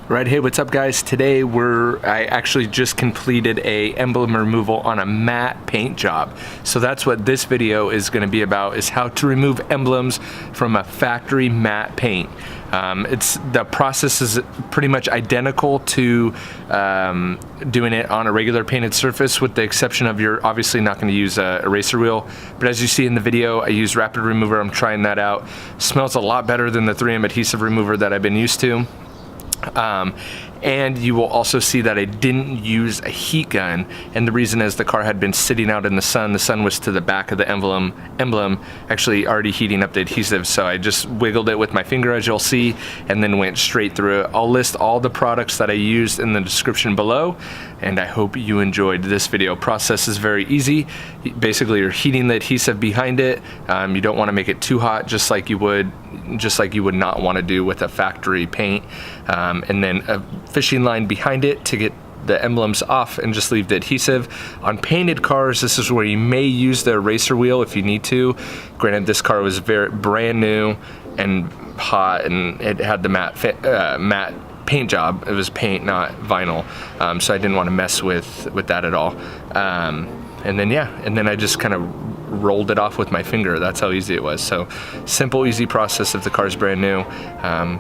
Right, hey, what's up guys? Today I actually just completed a emblem removal on a matte paint job. So that's what this video is going to be about, is how to remove emblems from a factory matte paint. The process is pretty much identical to doing it on a regular painted surface, with the exception of you're obviously not going to use a eraser wheel. But as you see in the video, I use rapid remover. I'm trying that out. Smells a lot better than the 3M adhesive remover that I've been used to. And you will also see that I didn't use a heat gun, and the reason is the car had been sitting out in the sun. The sun was to the back of the emblem, actually already heating up the adhesive, so I just wiggled it with my finger, as you'll see, and then went straight through it. I'll list all the products that I used in the description below, and I hope you enjoyed this video. Process is very easy. Basically, you're heating the adhesive behind it. You don't want to make it too hot, just like you would not want to do with a factory paint, and then a fishing line behind it to get the emblems off and just leave the adhesive. On painted cars, this is where you may use the eraser wheel if you need to. Granted, this car was brand new and hot, and it had the matte paint job. It was paint, not vinyl, so I didn't want to mess with that at all. And then I just kind of rolled it off with my finger. That's how easy it was. So simple, easy process if the car's brand new.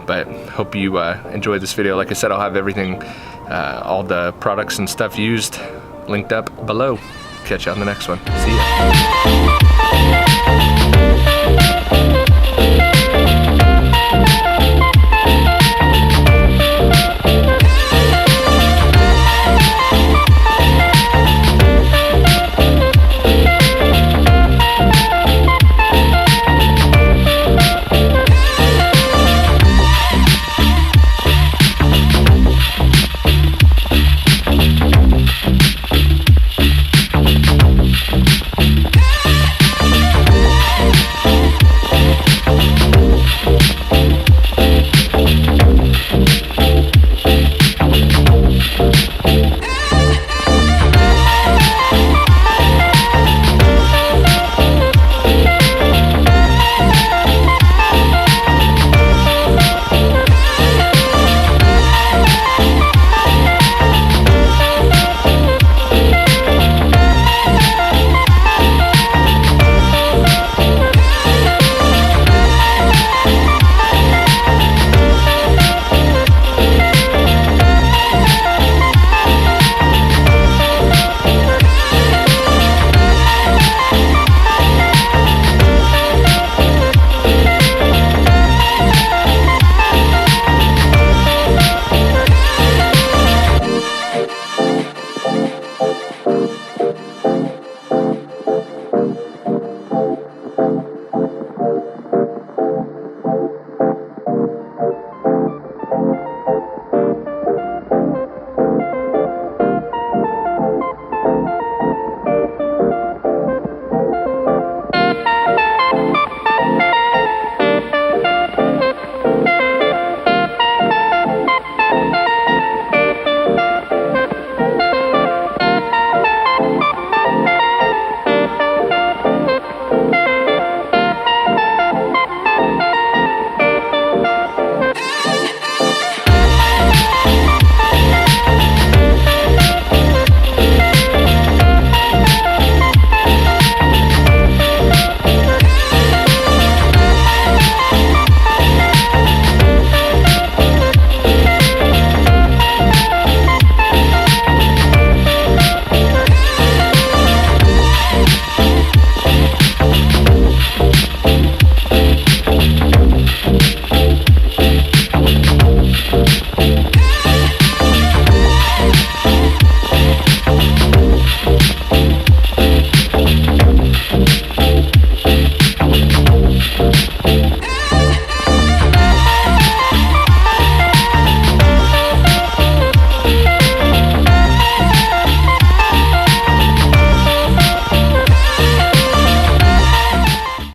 But hope you enjoyed this video. Like I said, I'll have everything, all the products and stuff used linked up below. Catch you on the next one. See ya.